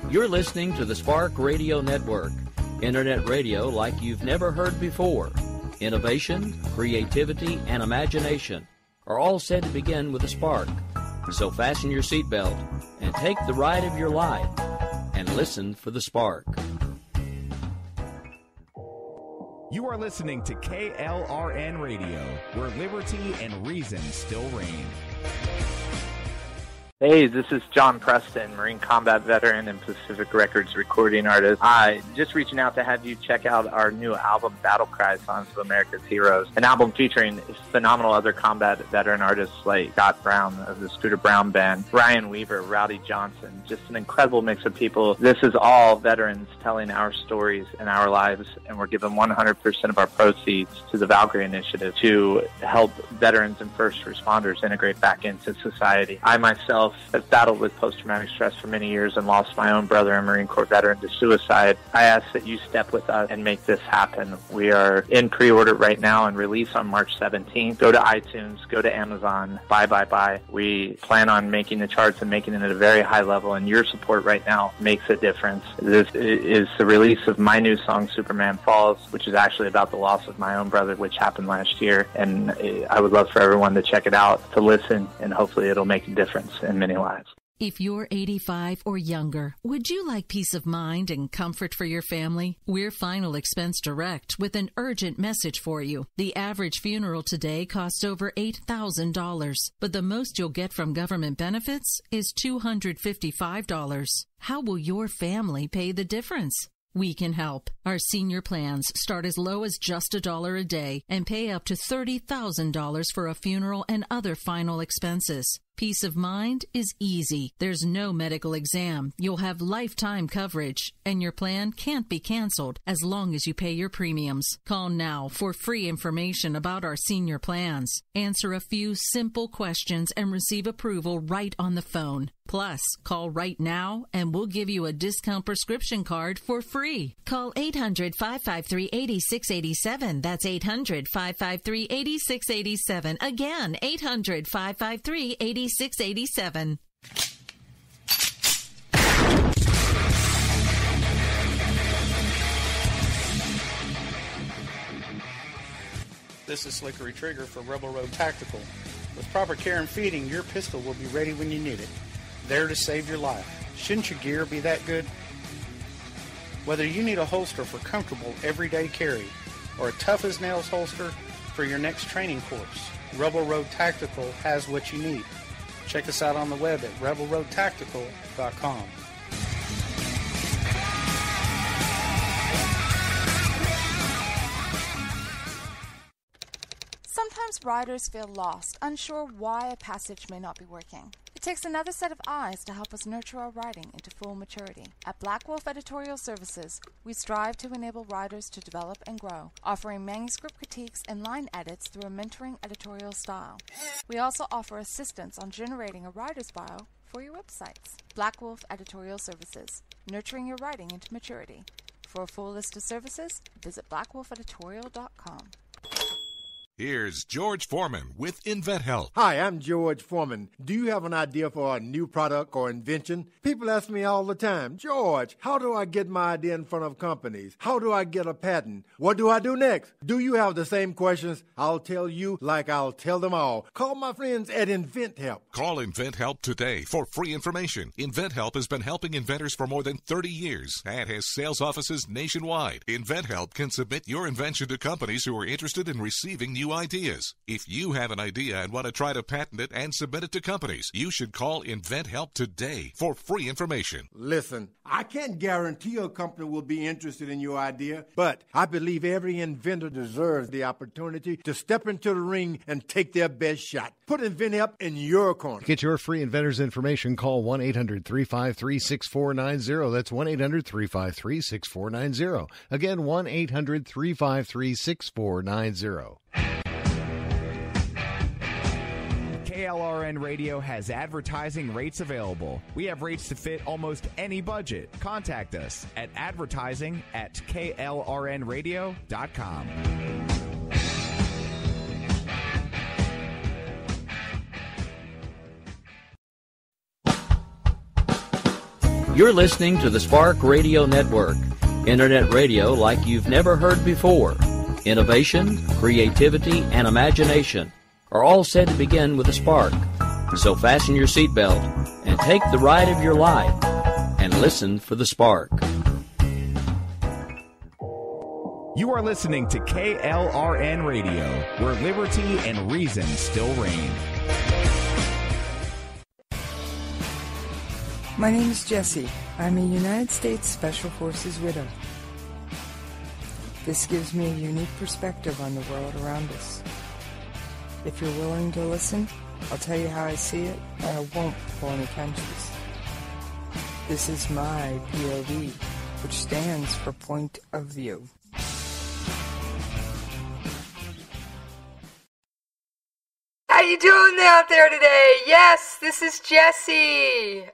You're listening to the Spark Radio Network, Internet radio like you've never heard before. Innovation, creativity, and imagination are all said to begin with a spark. So fasten your seatbelt and take the ride of your life and listen for the spark. You are listening to KLRN Radio, where liberty and reason still reign. Hey, this is John Preston, Marine Combat Veteran and Pacific Records recording artist. Just reaching out to have you check out our new album, Battle Cry, Songs of America's Heroes, an album featuring phenomenal other combat veteran artists like Scott Brown of the Scooter Brown Band, Ryan Weaver, Rowdy Johnson, just an incredible mix of people. This is all veterans telling our stories and our lives, and we're giving 100% of our proceeds to the Valkyrie Initiative to help veterans and first responders integrate back into society. I myself have battled with post-traumatic stress for many years and lost my own brother, a Marine Corps veteran, to suicide. I ask that you step with us and make this happen. We are in pre-order right now and release on March 17th. Go to iTunes, go to Amazon, buy. We plan on making the charts and making it at a very high level, and your support right now makes a difference. This is the release of my new song, Superman Falls, which is actually about the loss of my own brother, which happened last year, and I would love for everyone to check it out, to listen, and hopefully it'll make a difference in many lives. If you're 85 or younger, would you like peace of mind and comfort for your family? We're Final Expense Direct with an urgent message for you. The average funeral today costs over $8,000, but the most you'll get from government benefits is $255. How will your family pay the difference? We can help. Our senior plans start as low as just $1 a day and pay up to $30,000 for a funeral and other final expenses. Peace of mind is easy. There's no medical exam. You'll have lifetime coverage, and your plan can't be canceled as long as you pay your premiums. Call now for free information about our senior plans. Answer a few simple questions and receive approval right on the phone. Plus, call right now and we'll give you a discount prescription card for free. Call 800-553-8687. That's 800-553-8687. Again, 800-553-8687. 687. This is Slickery Trigger for Rebel Road Tactical. With proper care and feeding, your pistol will be ready when you need it. There to save your life. Shouldn't your gear be that good? Whether you need a holster for comfortable everyday carry or a tough-as-nails holster for your next training course, Rebel Road Tactical has what you need. Check us out on the web at rebelroadtactical.com. Sometimes riders feel lost, unsure why a passage may not be working. It takes another set of eyes to help us nurture our writing into full maturity. At Black Wolf Editorial Services, we strive to enable writers to develop and grow, offering manuscript critiques and line edits through a mentoring editorial style. We also offer assistance on generating a writer's bio for your websites. Black Wolf Editorial Services, nurturing your writing into maturity. For a full list of services, visit blackwolfeditorial.com. Here's George Foreman with InventHelp. Hi, I'm George Foreman. Do you have an idea for a new product or invention? People ask me all the time, George, how do I get my idea in front of companies? How do I get a patent? What do I do next? Do you have the same questions? I'll tell you like I'll tell them all. Call my friends at InventHelp. Call InventHelp today for free information. InventHelp has been helping inventors for more than 30 years and has sales offices nationwide. InventHelp can submit your invention to companies who are interested in receiving new ideas. If you have an idea and want to try to patent it and submit it to companies, you should call InventHelp today for free information. Listen, I can't guarantee a company will be interested in your idea, but I believe every inventor deserves the opportunity to step into the ring and take their best shot. Put InventHelp in your corner. Get your free inventor's information. Call 1-800-353-6490. That's 1-800-353-6490. Again, 1-800-353-6490. KLRN Radio has advertising rates available. We have rates to fit almost any budget. Contact us at advertising@klrnradio.com. You're listening to the Spark Radio Network, Internet radio like you've never heard before. Innovation, creativity, and imagination are all said to begin with a spark. So fasten your seatbelt and take the ride of your life and listen for the spark. You are listening to KLRN Radio, where liberty and reason still reign. My name is Jessie. I'm a United States Special Forces widow. This gives me a unique perspective on the world around us. If you're willing to listen, I'll tell you how I see it, and I won't pull any punches. This is my POV, which stands for Point of View. How you doing out there today? Yes, this is Jessie.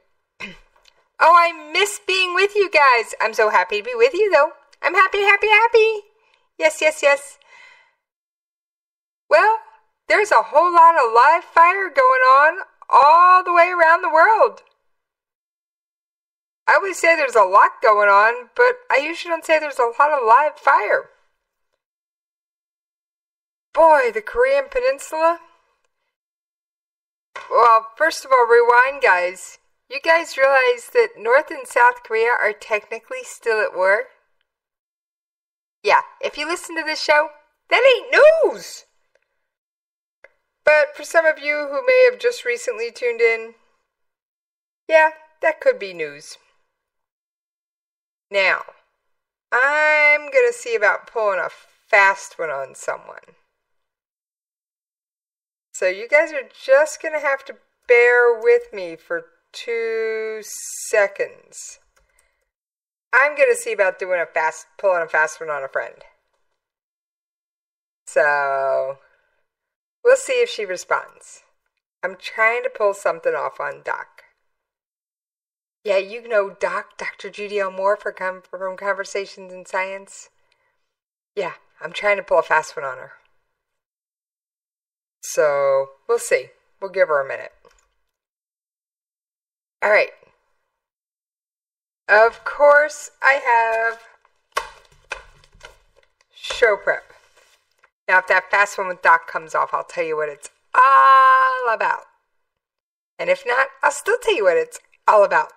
Oh, I miss being with you guys. I'm so happy to be with you, though. I'm happy. Yes. Well, there's a whole lot of live fire going on all the way around the world. I always say there's a lot going on, but I usually don't say there's a lot of live fire. Boy, the Korean Peninsula. Well, first of all, rewind, guys. You guys realize that North and South Korea are technically still at war? Yeah, if you listen to this show, that ain't news! But for some of you who may have just recently tuned in, yeah, that could be news. Now, I'm gonna see about pulling a fast one on someone. So you guys are just gonna have to bear with me for 2 seconds. I'm gonna see about pulling a fast one on a friend. So we'll see if she responds. I'm trying to pull something off on Doc. Yeah, you know Doc, Dr. Judy L. Moore from Conversations in Science. Yeah, I'm trying to pull a fast one on her. So we'll see. We'll give her a minute. All right. Of course, I have show prep. Now, if that fast one with Doc comes off, I'll tell you what it's all about. And if not, I'll still tell you what it's all about.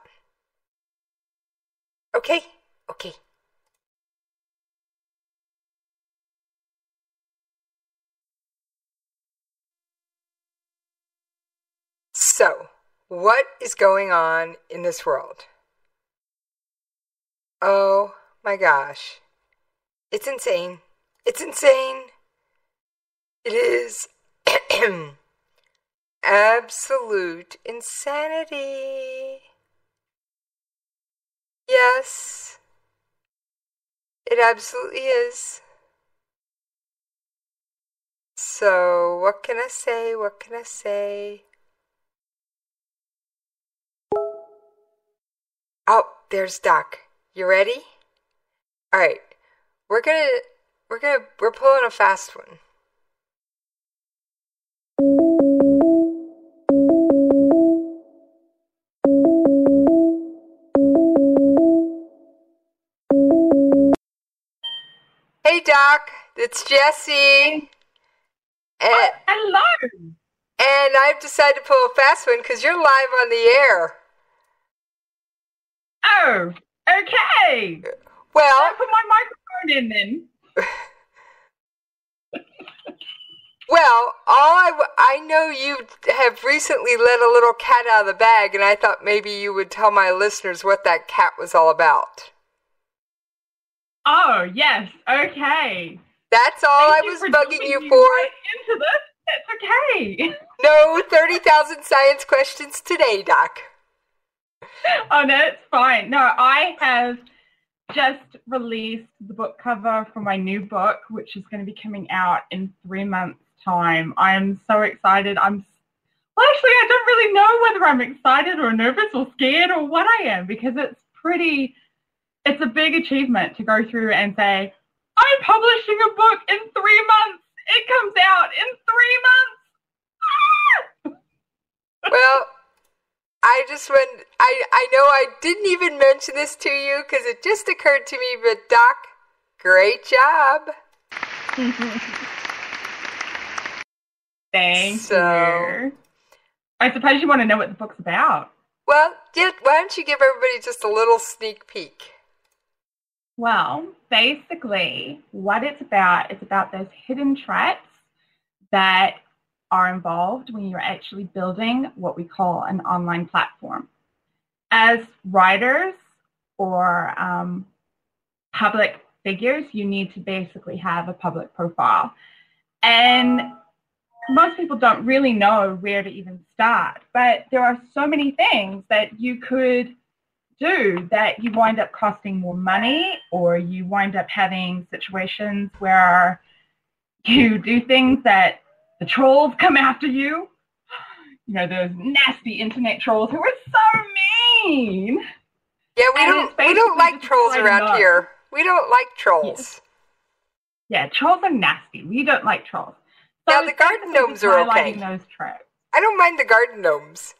Okay? Okay. So, what is going on in this world? Oh my gosh. It's insane. It's insane. It is absolute insanity. Yes, it absolutely is. So, what can I say? Oh, there's Doc. You ready? All right. We're pulling a fast one. Hey, Doc. It's Jessie. And, hello. And I've decided to pull a fast one because you're live on the air. Oh, okay. Well, I'll put my microphone in then. Well, I know you have recently let a little cat out of the bag, and I thought maybe you would tell my listeners what that cat was all about. Oh, yes, okay. That's all I was bugging you for. Right into this? That's okay. No 30,000 science questions today, Doc. Oh, no, it's fine. No, I have just released the book cover for my new book, which is going to be coming out in 3 months' time. I am so excited. Actually, I don't really know whether I'm excited or nervous or scared or what I am, because it's a big achievement to go through and say, I'm publishing a book in 3 months. It comes out in 3 months. Well, I know I didn't even mention this to you because it just occurred to me, but Doc, great job. Thank you. I suppose you want to know what the book's about. Well, yeah, why don't you give everybody just a little sneak peek? Well, basically, what it's about those hidden traps that are involved when you're actually building what we call an online platform. As writers or public figures, you need to basically have a public profile. And most people don't really know where to even start, but there are so many things that you could do that you wind up costing more money, or you wind up having situations where you do things that the trolls come after you. You know, those nasty internet trolls who are so mean. Yeah, we don't like trolls around here. We don't like trolls. Yeah, trolls are nasty. We don't like trolls. So now the garden gnomes are okay. Those traps. I don't mind the garden gnomes.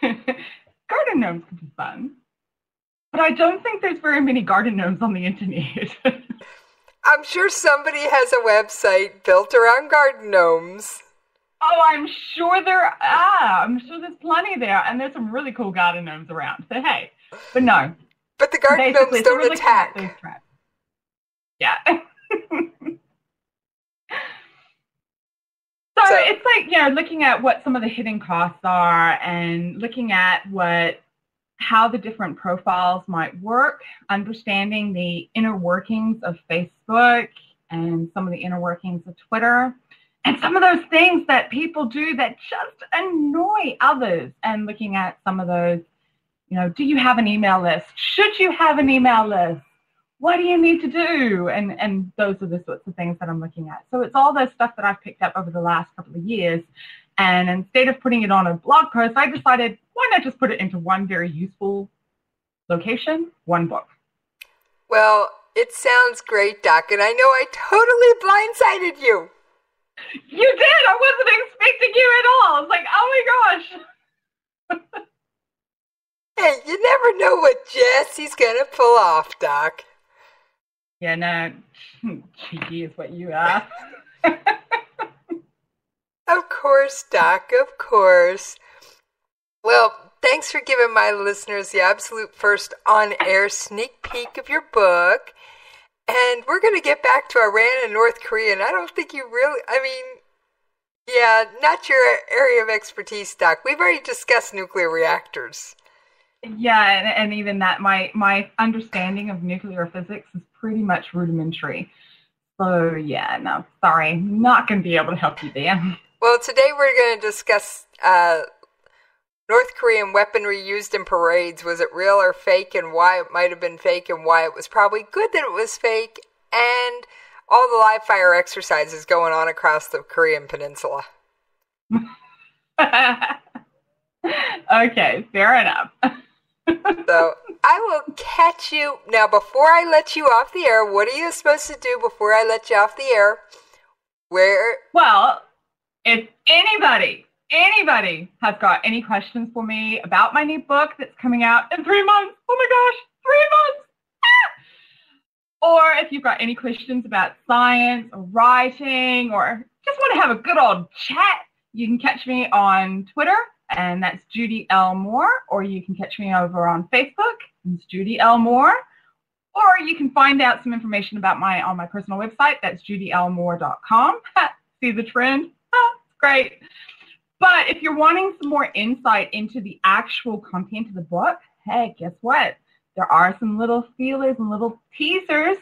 Garden gnomes can be fun. But I don't think there's very many garden gnomes on the internet. I'm sure somebody has a website built around garden gnomes. Oh, I'm sure there are. I'm sure there's plenty there, and there's some really cool garden gnomes around. So hey, but no. But the garden gnomes don't attack. Those traps. Yeah. So it's like, you know, looking at what some of the hidden costs are and looking at how the different profiles might work, understanding the inner workings of Facebook and some of the inner workings of Twitter, and some of those things that people do that just annoy others, and looking at some of those, you know, do you have an email list? Should you have an email list? What do you need to do? And those are the sorts of things that I'm looking at. So it's all those stuff that I've picked up over the last couple of years. And instead of putting it on a blog post, I decided, why not just put it into one very useful location, one book. Well, it sounds great, Doc, and I know I totally blindsided you. You did! I wasn't expecting you at all. I was like, oh my gosh. Hey, you never know what Jessie's going to pull off, Doc. Yeah, no, cheeky is what you are. Of course, Doc, of course. Well, thanks for giving my listeners the absolute first on-air sneak peek of your book. And we're going to get back to Iran and North Korea, and I don't think you really, yeah, not your area of expertise, Doc. We've already discussed nuclear reactors. Yeah, and even that, my understanding of nuclear physics is pretty much rudimentary. So, yeah, no, sorry, not going to be able to help you there. Well, today we're going to discuss North Korean weaponry used in parades. Was it real or fake, and why it might have been fake, and why it was probably good that it was fake, and all the live fire exercises going on across the Korean peninsula. Okay, fair enough. So I will catch you. Now, before I let you off the air, what are you supposed to do before I let you off the air? Well, if anybody has got any questions for me about my new book that's coming out in 3 months, oh my gosh, 3 months! Or if you've got any questions about science or writing, or just want to have a good old chat, you can catch me on Twitter, and that's Judy L. Moore, or you can catch me over on Facebook, it's Judy L. Moore, or you can find out some information about on my personal website, that's judylmoore.com. See the trend? It's great. But if you're wanting some more insight into the actual content of the book, hey, guess what? There are some little feelers and little teasers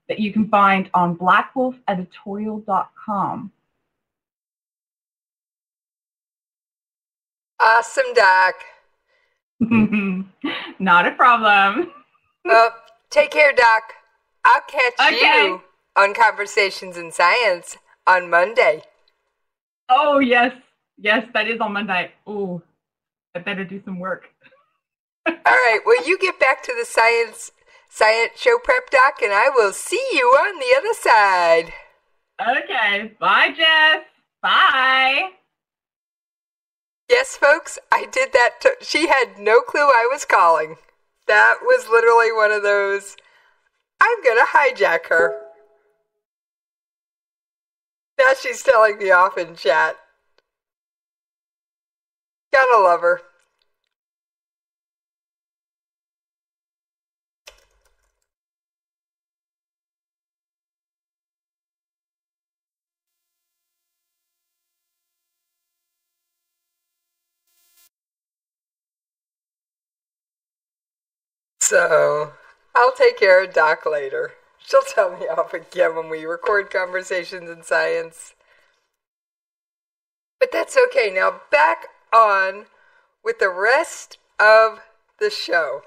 that you can find on blackwolfeditorial.com. Awesome, Doc. Not a problem. Take care, Doc. I'll catch you on Conversations in Science on Monday. Oh, yes. Yes, that is on Monday. Oh, I better do some work. All right. Well, you get back to the science show prep, Doc, and I will see you on the other side. Okay. Bye, Jess. Bye. Yes, folks, I did that. She had no clue I was calling. That was literally one of those, I'm going to hijack her. Now she's telling me off in chat. Gotta love her. So, I'll take care of Doc later. She'll tell me off again when we record Conversations in Science. But that's okay. Now back on with the rest of the show.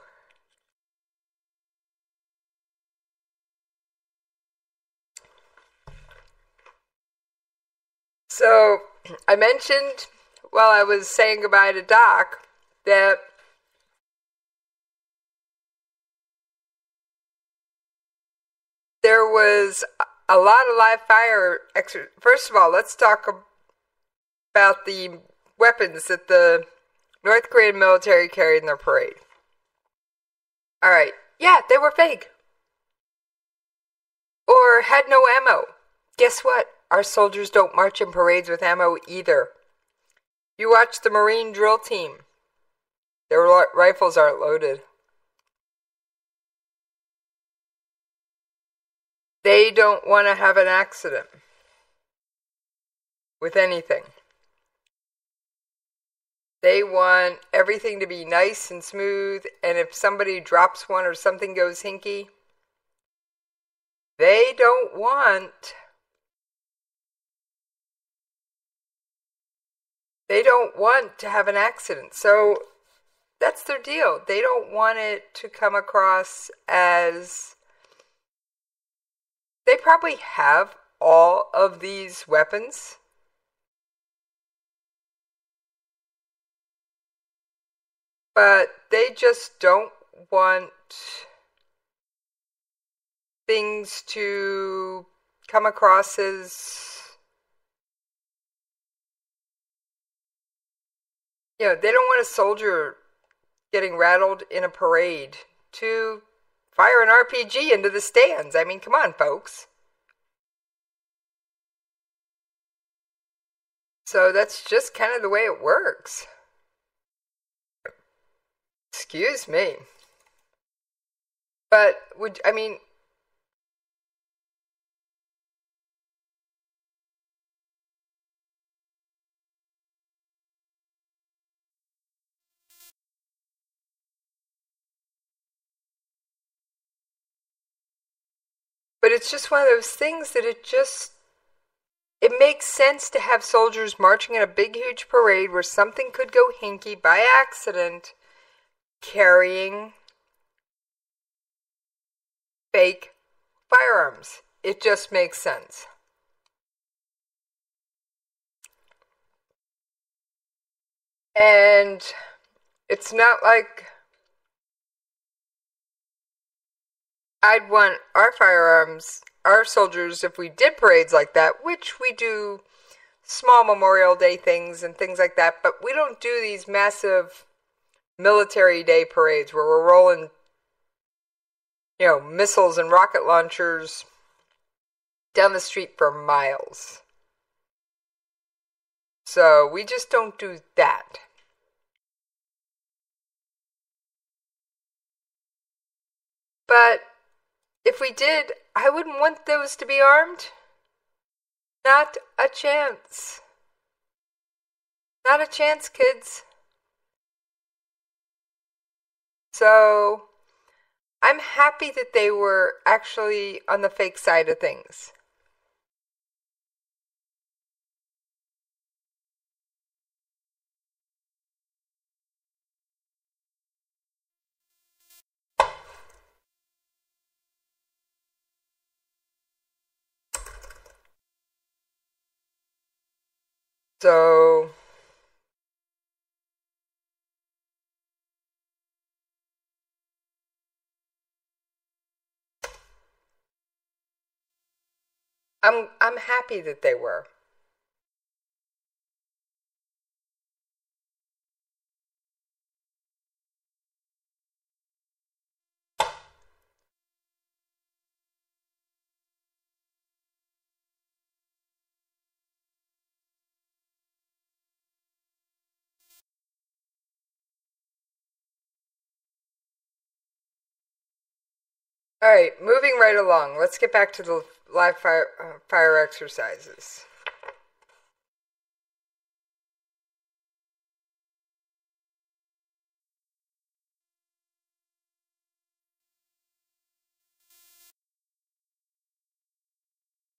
So, I mentioned while I was saying goodbye to Doc that there was a lot of live fire. First of all, let's talk about the weapons that the North Korean military carried in their parade. Alright, yeah, they were fake. Or had no ammo. Guess what? Our soldiers don't march in parades with ammo either. You watch the Marine drill team. Their rifles aren't loaded. They don't want to have an accident with anything. They want everything to be nice and smooth, and if somebody drops one or something goes hinky, they don't want to have an accident. So that's their deal. They don't want it to come across as... They probably have all of these weapons. But they just don't want things to come across as, they don't want a soldier getting rattled in a parade to fire an RPG into the stands. I mean, come on, folks. So that's just kind of the way it works. Excuse me. But, But it's just one of those things that it makes sense to have soldiers marching in a big, huge parade where something could go hinky by accident, carrying fake firearms. It just makes sense. And it's not like I'd want our firearms, our soldiers, if we did parades like that, which we do small Memorial Day things and things like that, but we don't do these massive military day parades where we're rolling, missiles and rocket launchers down the street for miles. So we just don't do that. But if we did, I wouldn't want those to be armed. Not a chance. Not a chance, kids. So, I'm happy that they were actually on the fake side of things. So, I'm happy that they were. All right, moving right along. Let's get back to the live fire exercises.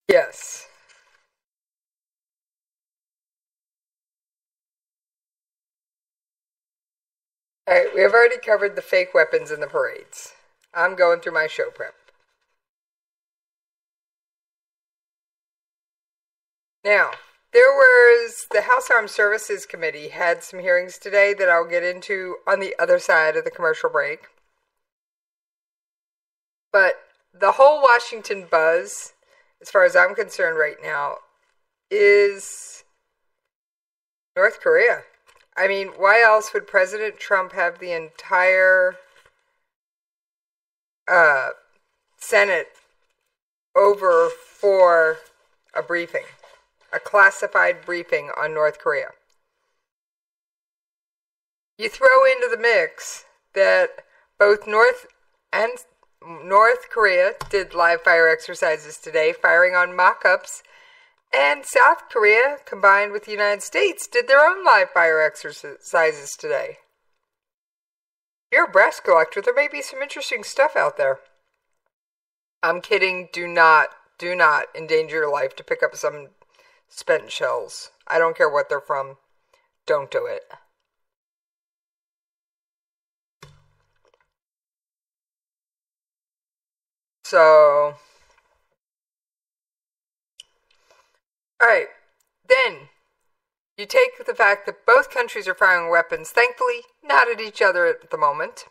Yes. All right, we have already covered the fake weapons in the parades. I'm going through my show prep. Now, there was the House Armed Services Committee had some hearings today that I'll get into on the other side of the commercial break. But the whole Washington buzz, as far as I'm concerned right now, is North Korea. I mean, why else would President Trump have the entire Senate over for a briefing, a classified briefing on North Korea? You throw into the mix that both North Korea did live fire exercises today, firing on mock-ups, and South Korea, combined with the United States, did their own live fire exercises today. If you're a brass collector, there may be some interesting stuff out there. I'm kidding. Do not endanger your life to pick up some spent shells. I don't care what they're from. Don't do it. So, all right, then you take the fact that both countries are firing weapons, thankfully not at each other at the moment,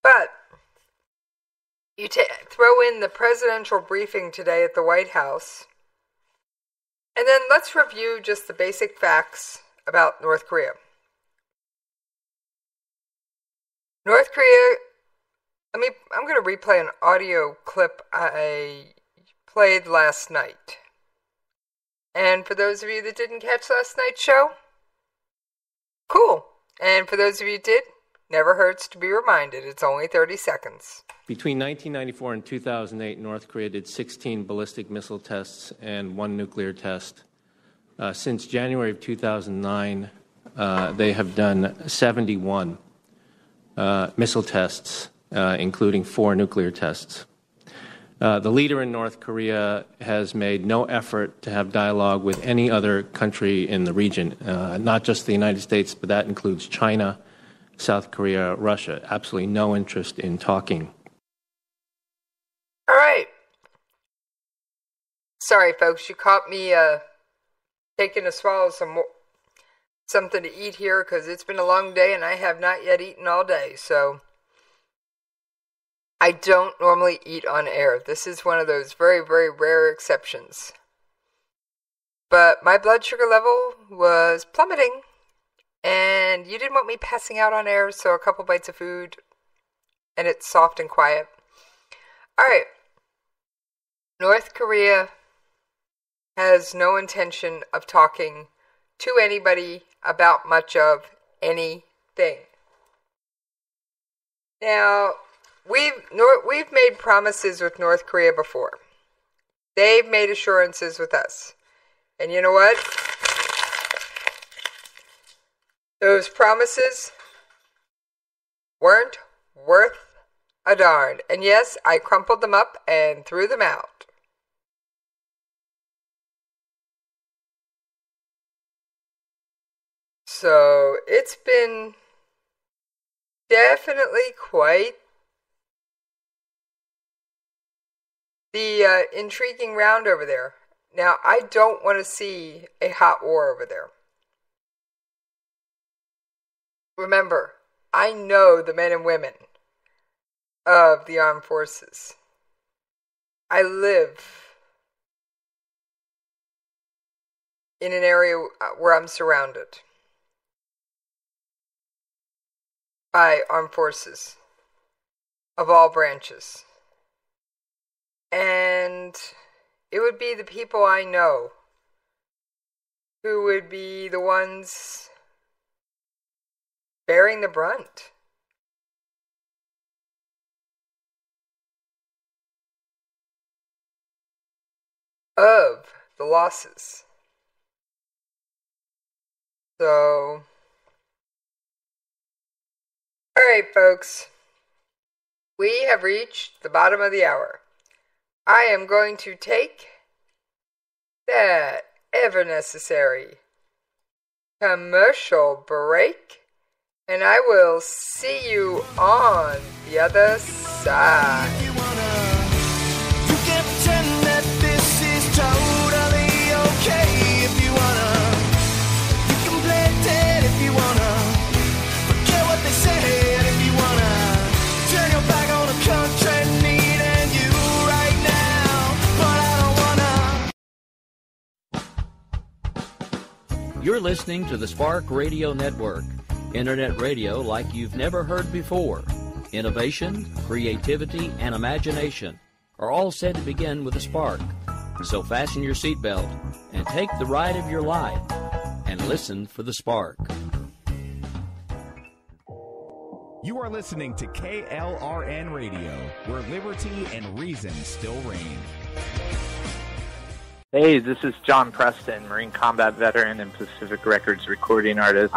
but you throw in the presidential briefing today at the White House, and then let's review just the basic facts about North Korea. North Korea, I'm going to replay an audio clip I played last night. And for those of you that didn't catch last night's show, cool. And for those of you who did, never hurts to be reminded. It's only 30 seconds. Between 1994 and 2008, North Korea did 16 ballistic missile tests and 1 nuclear test. Since January of 2009, they have done 71 missile tests, including 4 nuclear tests. The leader in North Korea has made no effort to have dialogue with any other country in the region, not just the United States, but that includes China, South Korea, Russia. Absolutely no interest in talking. All right. Sorry, folks, you caught me taking a swallow something to eat here because it's been a long day and I have not yet eaten all day, so I don't normally eat on air. This is one of those very, very rare exceptions. But my blood sugar level was plummeting, and you didn't want me passing out on air, so a couple bites of food, and it's soft and quiet. All right. North Korea has no intention of talking to anybody about much of anything. Now, we've made promises with North Korea before. They've made assurances with us. And you know what? Those promises weren't worth a darn. And yes, I crumpled them up and threw them out. So it's been definitely quite the intriguing round over there. Now, I don't want to see a hot war over there. Remember, I know the men and women of the armed forces. I live in an area where I'm surrounded by armed forces of all branches. And it would be the people I know who would be the ones bearing the brunt. of the losses. So, alright folks, we have reached the bottom of the hour. I am going to take that ever necessary commercial break, and I will see you on the other side. You can pretend that this is totally okay if you wanna. You can play dead if you wanna. Forget what they said if you wanna. Turn your back on a country needing you right now, but I don't wanna. You're listening to the Spark Radio Network, internet radio like you've never heard before. Innovation, creativity, and imagination are all said to begin with a spark. So fasten your seatbelt and take the ride of your life and listen for the spark. You are listening to KLRN Radio, where liberty and reason still reign. Hey, this is John Preston, Marine combat veteran and Pacific Records recording artist.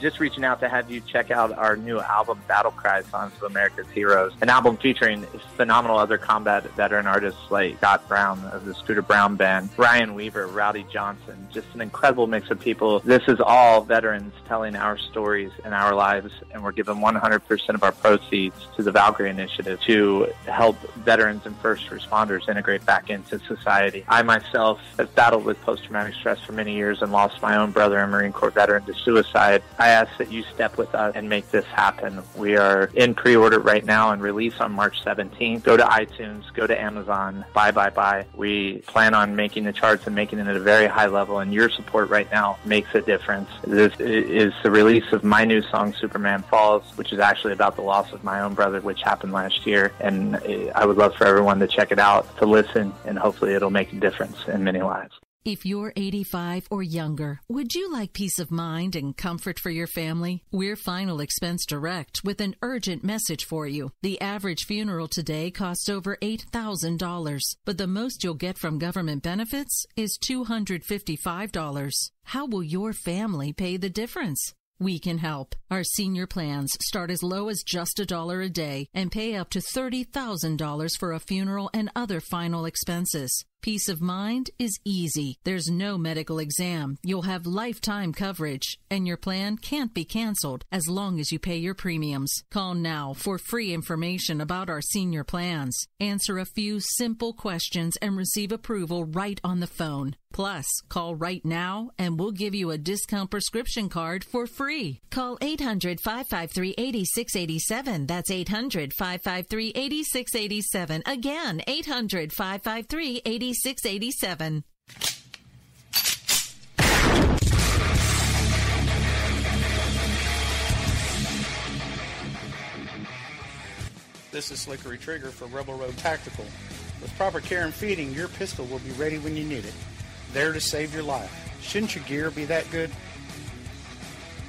Just reaching out to have you check out our new album, Battle Cry, Songs of America's Heroes, an album featuring phenomenal other combat veteran artists like Scott Brown of the Scooter Brown Band, Ryan Weaver, Rowdy Johnson, just an incredible mix of people. This is all veterans telling our stories and our lives, and we're giving 100% of our proceeds to the Valkyrie Initiative to help veterans and first responders integrate back into society. I myself have battled with post-traumatic stress for many years and lost my own brother, a Marine Corps veteran, to suicide. I ask that you step with us and make this happen. We are in pre-order right now and release on March 17th. Go to iTunes, go to Amazon, buy. We plan on making the charts and making it at a very high level, and your support right now makes a difference. This is the release of my new song, Superman Falls, which is actually about the loss of my own brother, which happened last year, and I would love for everyone to check it out, to listen, and hopefully it'll make a difference in many lives. If you're 85 or younger, would you like peace of mind and comfort for your family? We're Final Expense Direct with an urgent message for you. The average funeral today costs over $8,000, but the most you'll get from government benefits is $255. How will your family pay the difference? We can help. Our senior plans start as low as just $1 a day and pay up to $30,000 for a funeral and other final expenses. Peace of mind is easy. There's no medical exam. You'll have lifetime coverage, and your plan can't be canceled as long as you pay your premiums. Call now for free information about our senior plans. Answer a few simple questions and receive approval right on the phone. Plus, call right now and we'll give you a discount prescription card for free. Call 800-553-8687. That's 800-553-8687. Again, 800-553-8687. 687. This is Slickery Trigger for Rebel Road Tactical. With proper care and feeding, your pistol will be ready when you need it. There to save your life. Shouldn't your gear be that good?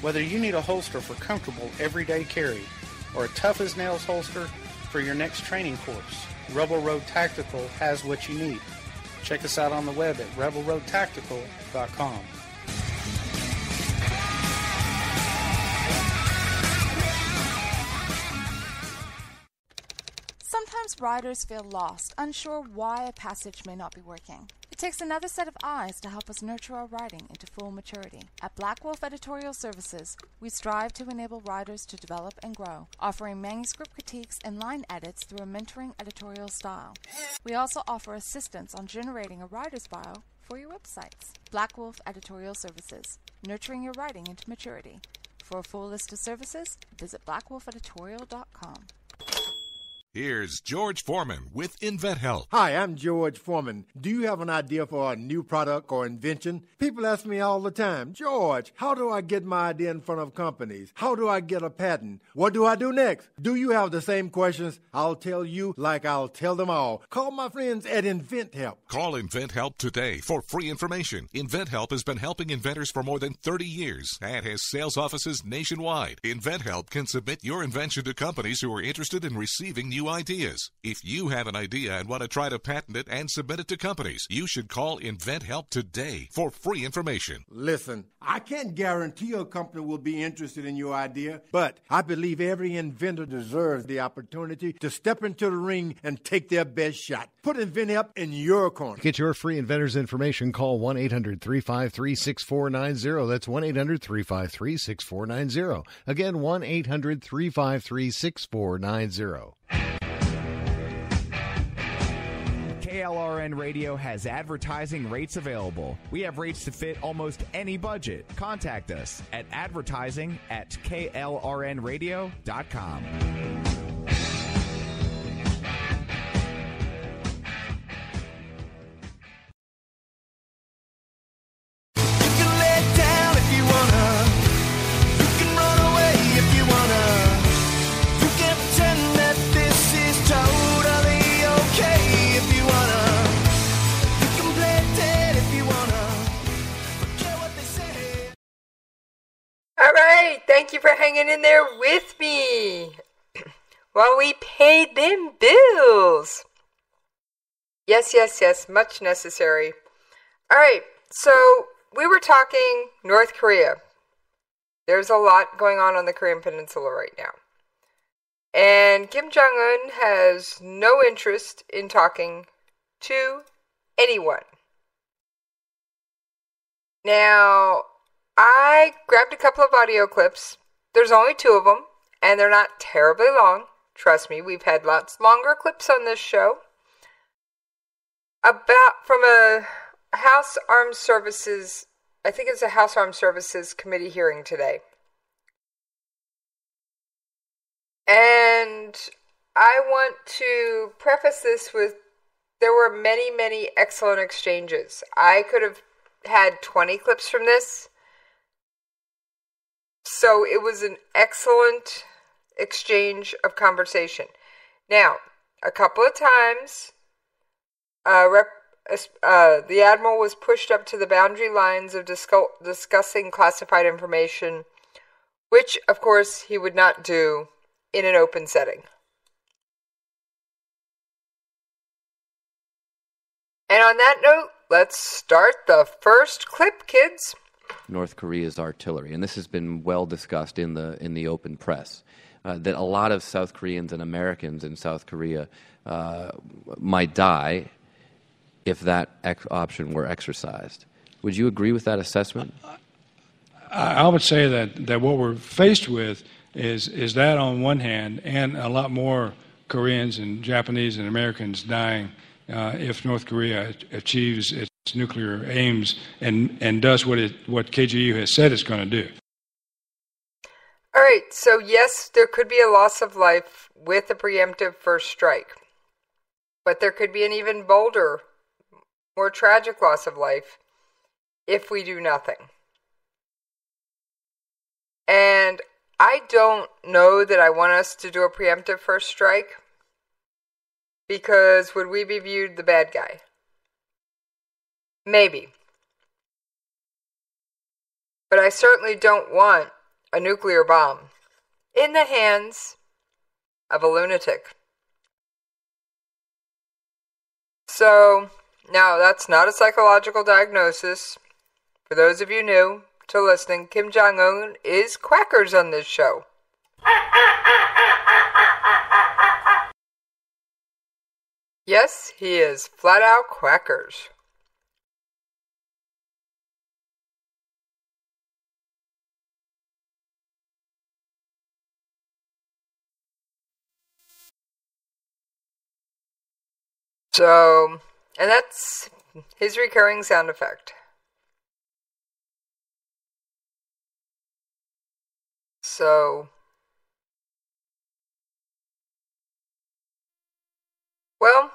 Whether you need a holster for comfortable everyday carry or a tough-as-nails holster for your next training course, Rebel Road Tactical has what you need. Check us out on the web at rebelroadtactical.com. Sometimes riders feel lost, unsure why a passage may not be working. It takes another set of eyes to help us nurture our writing into full maturity. At Black Wolf Editorial Services, we strive to enable writers to develop and grow, offering manuscript critiques and line edits through a mentoring editorial style. We also offer assistance on generating a writer's bio for your websites. Black Wolf Editorial Services, nurturing your writing into maturity. For a full list of services, visit blackwolfeditorial.com. Here's George Foreman with InventHelp. Hi, I'm George Foreman. Do you have an idea for a new product or invention? People ask me all the time, George, how do I get my idea in front of companies? How do I get a patent? What do I do next? Do you have the same questions? I'll tell you like I'll tell them all. Call my friends at InventHelp. Call InventHelp today for free information. InventHelp has been helping inventors for more than 30 years and has sales offices nationwide. InventHelp can submit your invention to companies who are interested in receiving new new ideas. If you have an idea and want to try to patent it and submit it to companies, you should call InventHelp today for free information. Listen, I can't guarantee a company will be interested in your idea, but I believe every inventor deserves the opportunity to step into the ring and take their best shot. Put InventHelp in your corner. Get your free inventor's information. Call 1-800-353-6490. That's 1-800-353-6490. Again, 1-800-353-6490. KLRN Radio has advertising rates available. We have rates to fit almost any budget. Contact us at advertising@klrnradio.com. Thank you for hanging in there with me while we paid them bills. Yes, much necessary. All right, so we were talking North Korea. There's a lot going on the Korean Peninsula right now. And Kim Jong-un has no interest in talking to anyone. Now, I grabbed a couple of audio clips. There's only 2 of them, and they're not terribly long. Trust me, we've had lots longer clips on this show. From a House Armed Services, I think it's a House Armed Services Committee hearing today. And I want to preface this with, there were many, many excellent exchanges. I could have had 20 clips from this. So it was an excellent exchange of conversation. Now, a couple of times, the Admiral was pushed up to the boundary lines of discussing classified information, which, of course, he would not do in an open setting. And on that note, let's start the first clip, kids. North Korea's artillery, and this has been well discussed in the open press, that a lot of South Koreans and Americans in South Korea might die if that option were exercised. Would you agree with that assessment? I would say that what we're faced with is that on one hand, and a lot more Koreans and Japanese and Americans dying if North Korea achieves its nuclear aims and does what KGU has said it's going to do. All right, so yes, there could be a loss of life with a preemptive first strike, but there could be an even bolder, more tragic loss of life if we do nothing. And I don't know that I want us to do a preemptive first strike, because would we be viewed the bad guy? Maybe. But I certainly don't want a nuclear bomb in the hands of a lunatic. So, now that's not a psychological diagnosis. For those of you new to listening, Kim Jong-un is quackers on this show. Yes, he is flat out quackers. So, and that's his recurring sound effect. So, well,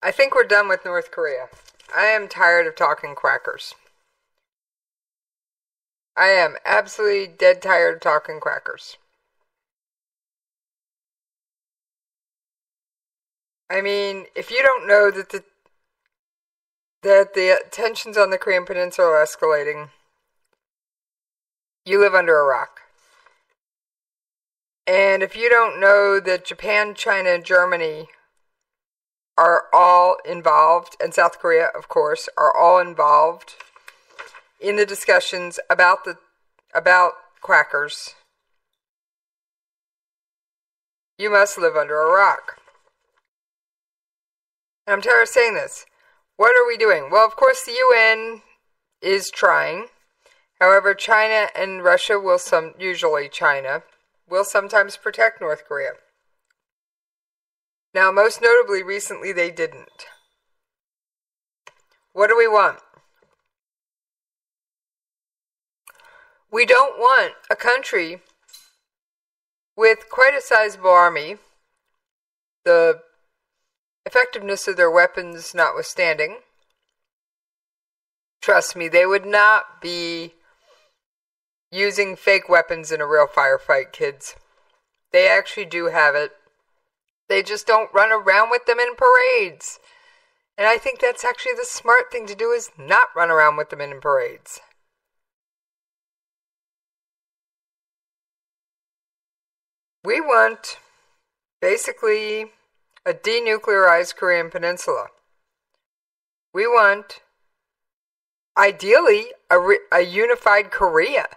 I think we're done with North Korea. I am tired of talking quackers. I am absolutely dead tired of talking quackers. I mean, if you don't know that the tensions on the Korean Peninsula are escalating, you live under a rock. And if you don't know that Japan, China, and Germany are all involved, and South Korea, of course, are all involved in the discussions about crackers, you must live under a rock. And I'm tired of saying this. What are we doing? Well, of course, the UN is trying. However, China and Russia usually China, will sometimes protect North Korea. Now, most notably, recently they didn't. What do we want? We don't want a country with quite a sizable army, the effectiveness of their weapons notwithstanding. Trust me, they would not be using fake weapons in a real firefight, kids. They actually do have it. They just don't run around with them in parades. And I think that's actually the smart thing to do, is not run around with them in parades. We want, basically, a denuclearized Korean peninsula. We want, ideally, a unified Korea.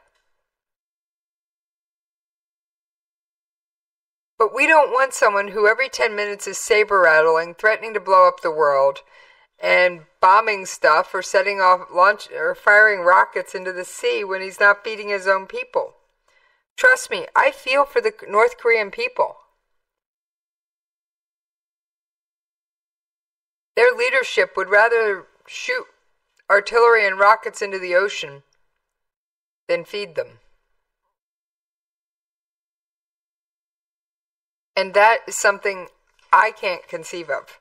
But we don't want someone who every 10 minutes is saber-rattling, threatening to blow up the world, and bombing stuff or firing rockets into the sea when he's not feeding his own people. Trust me, I feel for the North Korean people. Their leadership would rather shoot artillery and rockets into the ocean than feed them. And that is something I can't conceive of.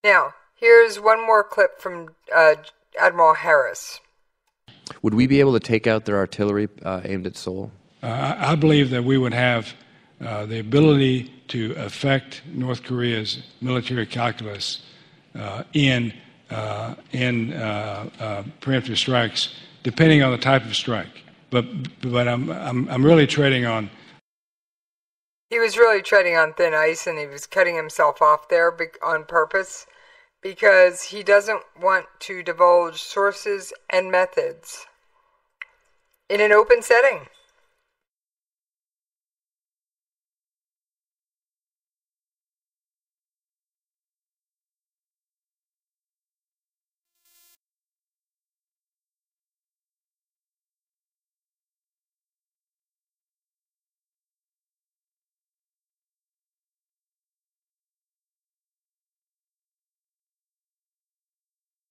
Now, here's one more clip from Admiral Harris. Would we be able to take out their artillery aimed at Seoul? I believe that we would have the ability to affect North Korea's military calculus in preemptive strikes, depending on the type of strike. But I'm really treading on. He was really treading on thin ice, and he was cutting himself off there on purpose because he doesn't want to divulge sources and methods in an open setting.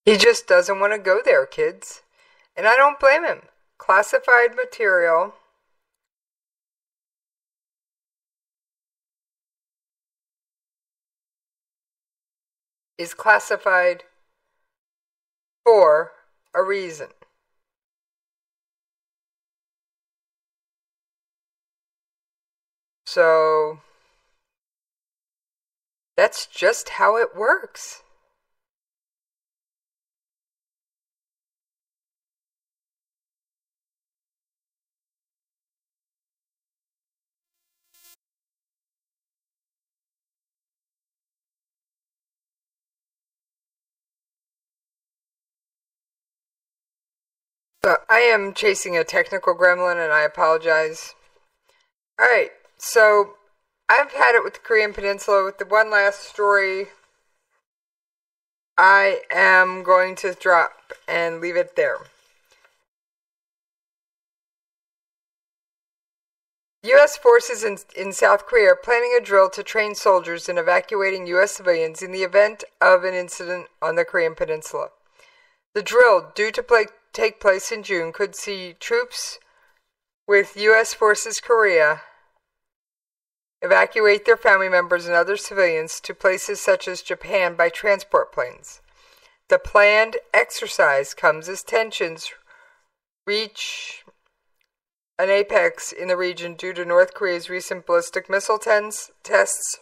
He just doesn't want to go there, kids. And I don't blame him. Classified material is classified for a reason. So that's just how it works. So I am chasing a technical gremlin, and I apologize. Alright, so I've had it with the Korean Peninsula. With the one last story, I am going to drop and leave it there. U.S. forces in South Korea are planning a drill to train soldiers in evacuating U.S. civilians in the event of an incident on the Korean Peninsula. The drill, due to take place in June, could see troops with U.S. Forces Korea evacuate their family members and other civilians to places such as Japan by transport planes. The planned exercise comes as tensions reach an apex in the region due to North Korea's recent ballistic missile tests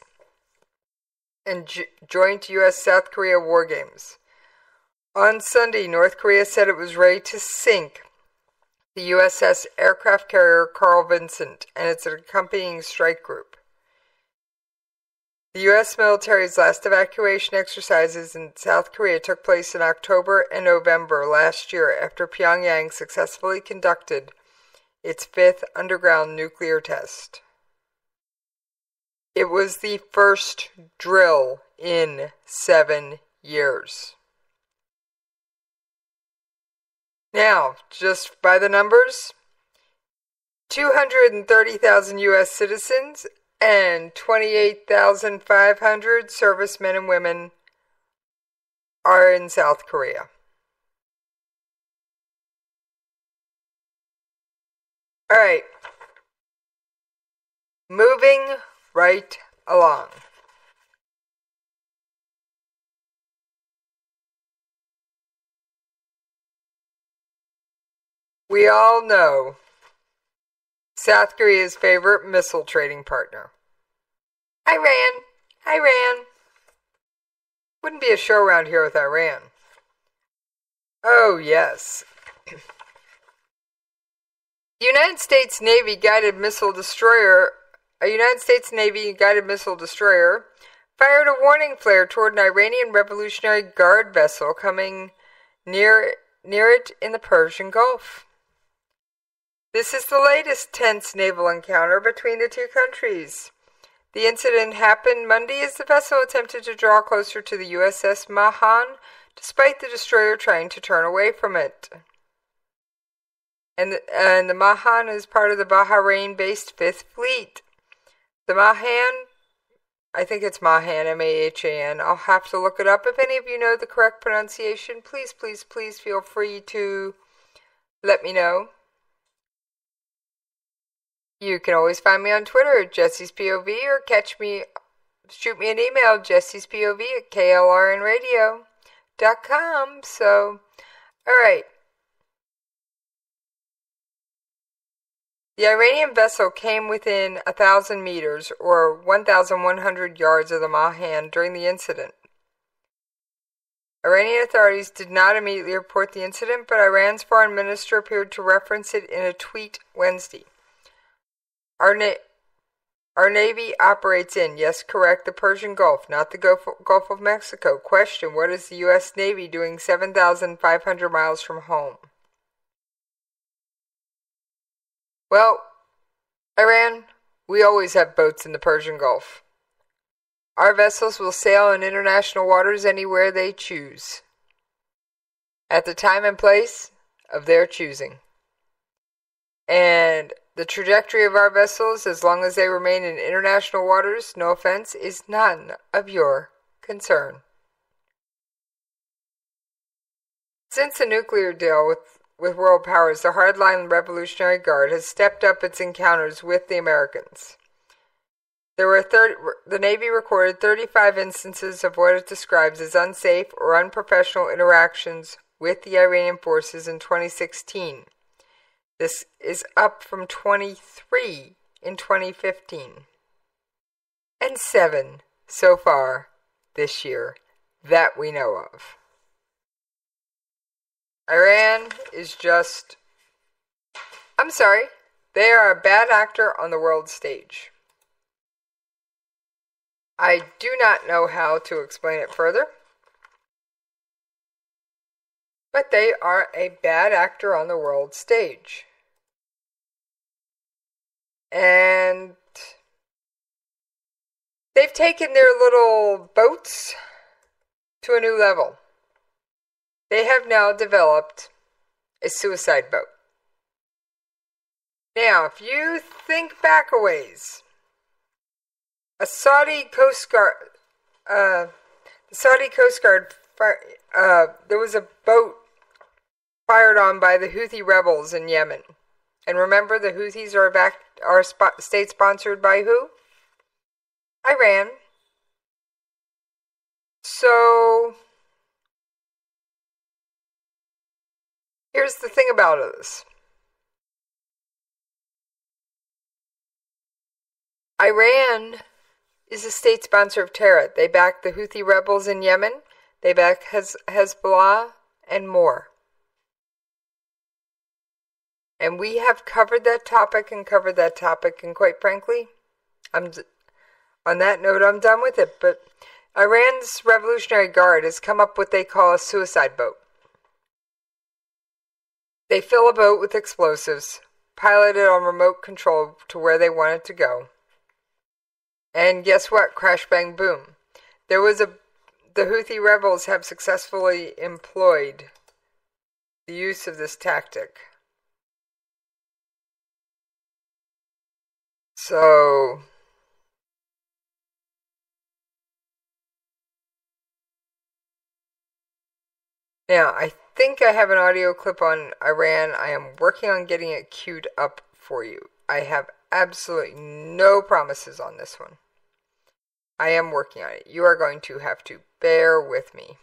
and joint U.S.-South Korea war games. On Sunday, North Korea said it was ready to sink the USS aircraft carrier Carl Vinson and its accompanying strike group. The U.S. military's last evacuation exercises in South Korea took place in October and November last year after Pyongyang successfully conducted its fifth underground nuclear test. It was the first drill in 7 years. Now, just by the numbers, 230,000 U.S. citizens and 28,500 servicemen and women are in South Korea. All right. Moving right along. We all know South Korea's favorite missile trading partner. Iran. Wouldn't be a show around here with Iran. Oh, yes. A United States Navy guided missile destroyer fired a warning flare toward an Iranian Revolutionary Guard vessel coming near it in the Persian Gulf. This is the latest tense naval encounter between the two countries. The incident happened Monday as the vessel attempted to draw closer to the USS Mahan, despite the destroyer trying to turn away from it. And the Mahan is part of the Bahrain-based Fifth Fleet. The Mahan, I think it's Mahan, M-A-H-A-N. I'll have to look it up. If any of you know the correct pronunciation, please feel free to let me know. You can always find me on Twitter at Jessies POV or shoot me an email, jessiespov@klrnradio.com. So, alright. The Iranian vessel came within 1,000 meters, or 1,100 yards of the Mahan during the incident. Iranian authorities did not immediately report the incident, but Iran's foreign minister appeared to reference it in a tweet Wednesday. Our Navy operates in, yes, correct, the Persian Gulf, not the Gulf of Mexico. Question, what is the U.S. Navy doing 7,500 miles from home? Well, Iran, we always have boats in the Persian Gulf. Our vessels will sail in international waters anywhere they choose, at the time and place of their choosing. And the trajectory of our vessels, as long as they remain in international waters, no offense, is none of your concern. Since the nuclear deal with world powers, the hardline Revolutionary Guard has stepped up its encounters with the Americans. The Navy recorded 35 instances of what it describes as unsafe or unprofessional interactions with the Iranian forces in 2016. This is up from 23 in 2015. And 7 so far this year that we know of. Iran is they are a bad actor on the world stage. I do not know how to explain it further, but they are a bad actor on the world stage. And they've taken their little boats to a new level. They have now developed a suicide boat. Now, if you think back a ways, the Saudi Coast Guard, there was a boat fired on by the Houthi rebels in Yemen. And remember, the Houthis are state-sponsored by who? Iran. So, here's the thing about this. Iran is a state sponsor of terror. They back the Houthi rebels in Yemen. They back Hezbollah and more. And we have covered that topic, and quite frankly, on that note, I'm done with it. But Iran's Revolutionary Guard has come up with what they call a suicide boat. They fill a boat with explosives, pilot it on remote control to where they want it to go. And guess what? Crash, bang, boom. The Houthi rebels have successfully employed the use of this tactic. So, now I think I have an audio clip on Iran. I am working on getting it queued up for you. I have absolutely no promises on this one. I am working on it. You are going to have to bear with me,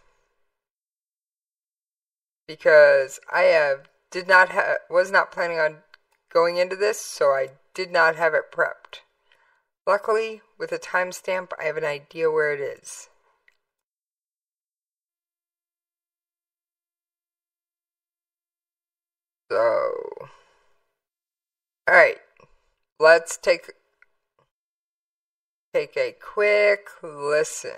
because I was not planning on going into this, so I did not have it prepped. Luckily, with a timestamp, I have an idea where it is. So, alright, let's take a quick listen.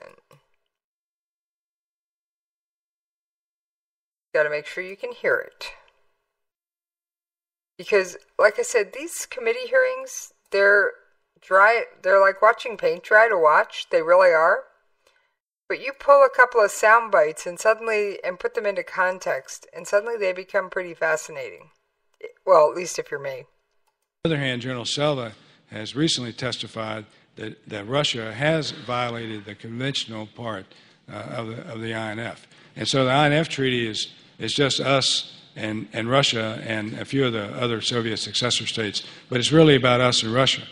Gotta make sure you can hear it. Because, like I said, these committee hearings, they're like watching paint dry to watch. They really are. But you pull a couple of sound bites and put them into context, and suddenly they become pretty fascinating. Well, at least if you're me. On the other hand, General Selva has recently testified that Russia has violated the conventional part of the INF. And so the INF treaty is just us and Russia and a few of the other Soviet successor states, but it's really about us and Russia.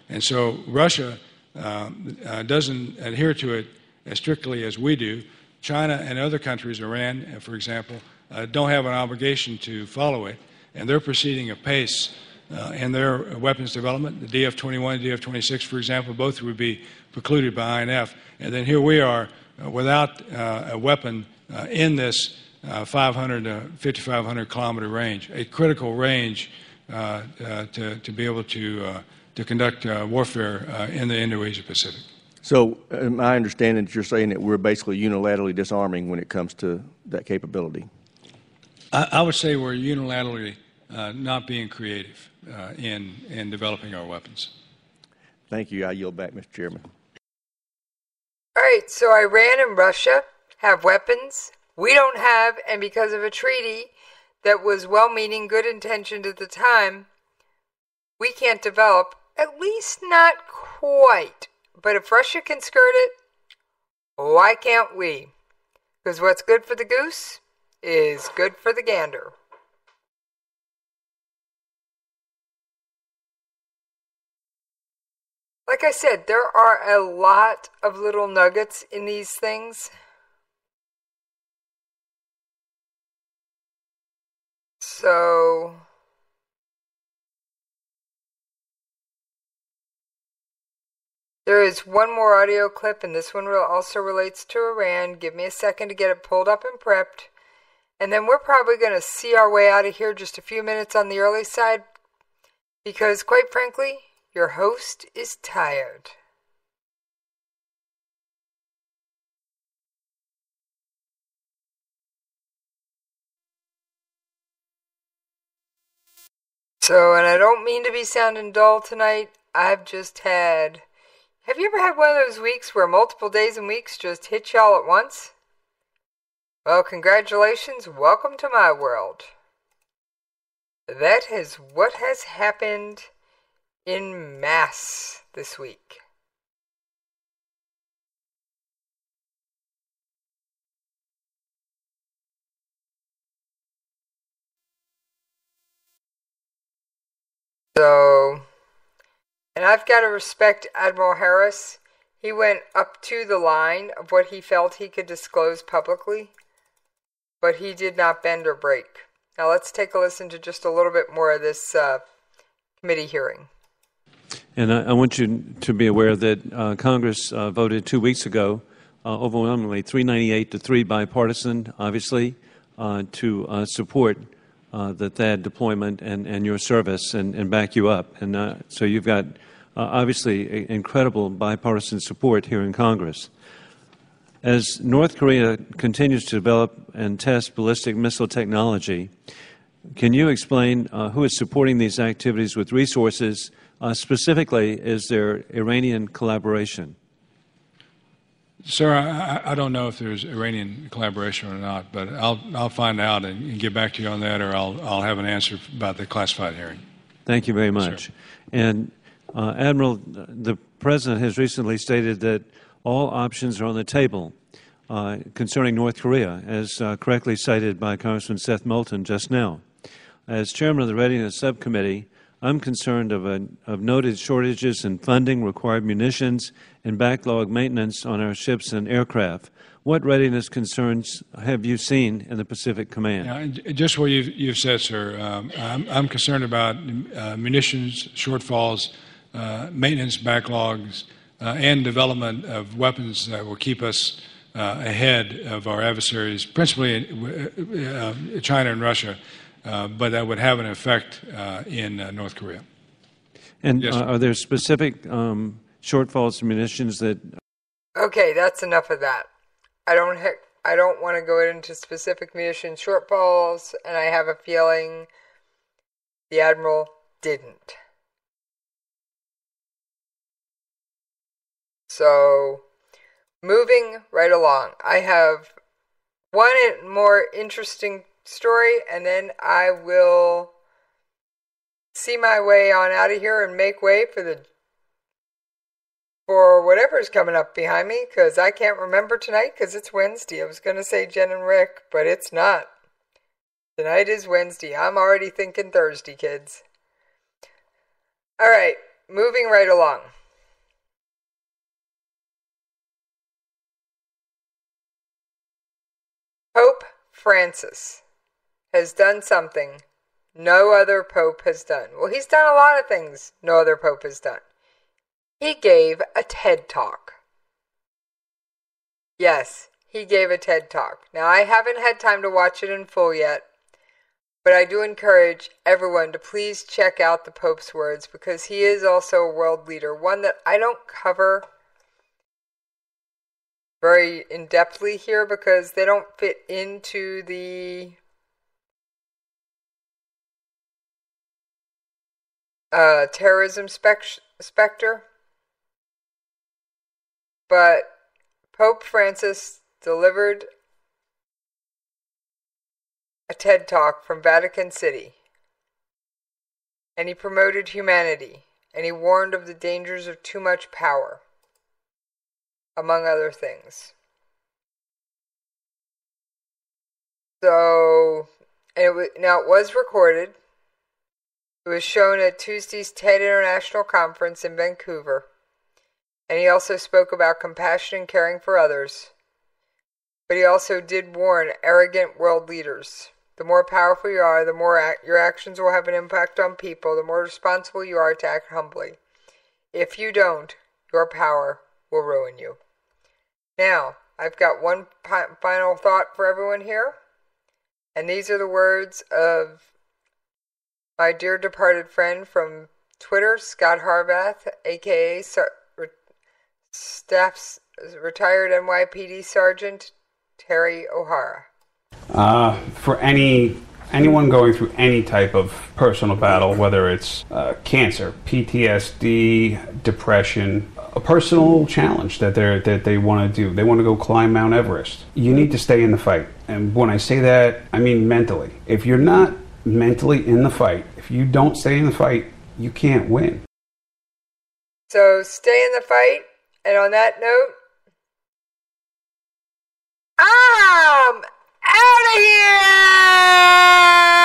And so Russia doesn't adhere to it as strictly as we do. China and other countries, Iran, for example, don't have an obligation to follow it, and they're proceeding apace in their weapons development. The DF-21 and DF-26, for example, both would be precluded by INF. And then here we are without a weapon in this 500 to 5,500 kilometer range, a critical range to be able to conduct warfare in the Indo-Asia Pacific. So my understanding is you're saying that we're basically unilaterally disarming when it comes to that capability. I would say we're unilaterally not being creative in developing our weapons. Thank you. I yield back, Mr. Chairman. All right, so Iran and Russia have weapons. We don't have, and because of a treaty that was well-meaning, good-intentioned at the time, we can't develop, at least not quite. But if Russia can skirt it, why can't we? Because what's good for the goose is good for the gander. Like I said, there are a lot of little nuggets in these things. So, there is one more audio clip, and this one also relates to Iran. Give me a second to get it pulled up and prepped. And then we're probably going to see our way out of here just a few minutes on the early side, because quite frankly, your host is tired. So, and I don't mean to be sounding dull tonight. Have you ever had one of those weeks where multiple days and weeks just hit y'all at once? Well, congratulations. Welcome to my world. That is what has happened in mass this week. So, and I've got to respect Admiral Harris. He went up to the line of what he felt he could disclose publicly, but he did not bend or break. Now let's take a listen to just a little bit more of this committee hearing. And I want you to be aware that Congress voted 2 weeks ago, overwhelmingly 398 to 3 bipartisan, obviously, to support the THAAD deployment and your service and back you up. And so you've got obviously incredible bipartisan support here in Congress. As North Korea continues to develop and test ballistic missile technology, can you explain who is supporting these activities with resources? Specifically, is there Iranian collaboration? Sir, I don't know if there's Iranian collaboration or not, but I'll find out and get back to you on that, or I'll have an answer about the classified hearing. Thank you very much. Sure. And Admiral, the President has recently stated that all options are on the table concerning North Korea, as correctly cited by Congressman Seth Moulton just now. As Chairman of the Readiness Subcommittee, I'm concerned of noted shortages in funding, required munitions, and backlog maintenance on our ships and aircraft. What readiness concerns have you seen in the Pacific Command? Yeah, just what you've said, sir. I'm concerned about munitions, shortfalls, maintenance backlogs, and development of weapons that will keep us ahead of our adversaries, principally China and Russia, but that would have an effect in North Korea. And yes, are there specific shortfalls in munitions that... Okay, that's enough of that. I don't want to go into specific munition shortfalls, and I have a feeling the Admiral didn't. So, moving right along, I have one more interesting story, and then I will see my way on out of here and make way for whatever's coming up behind me, because I can't remember tonight because it's Wednesday. I was going to say Jen and Rick, but it's not. Tonight is Wednesday. I'm already thinking Thursday, kids. All right, moving right along. Pope Francis has done something no other pope has done. Well, he's done a lot of things no other pope has done. He gave a TED Talk. Yes, he gave a TED Talk. Now, I haven't had time to watch it in full yet, but I do encourage everyone to please check out the Pope's words, because he is also a world leader, one that I don't cover very in-depthly here because they don't fit into the terrorism specter. But Pope Francis delivered a TED Talk from Vatican City, and he promoted humanity, and he warned of the dangers of too much power, among other things. So, it was recorded. It was shown at Tuesday's TED International Conference in Vancouver. And he also spoke about compassion and caring for others. But he also did warn arrogant world leaders. The more powerful you are, the more your actions will have an impact on people, the more responsible you are to act humbly. If you don't, your power will ruin you. Now, I've got one final thought for everyone here. And these are the words of my dear departed friend from Twitter, Scott Harvath, a.k.a. Staff's retired NYPD Sergeant Terry O'Hara. For anyone going through any type of personal battle, whether it's cancer, PTSD, depression, a personal challenge that they want to do, they want to go climb Mount Everest, you need to stay in the fight. And when I say that, I mean mentally. If you're not mentally in the fight, if you don't stay in the fight, you can't win. So stay in the fight. And on that note, I'm out of here!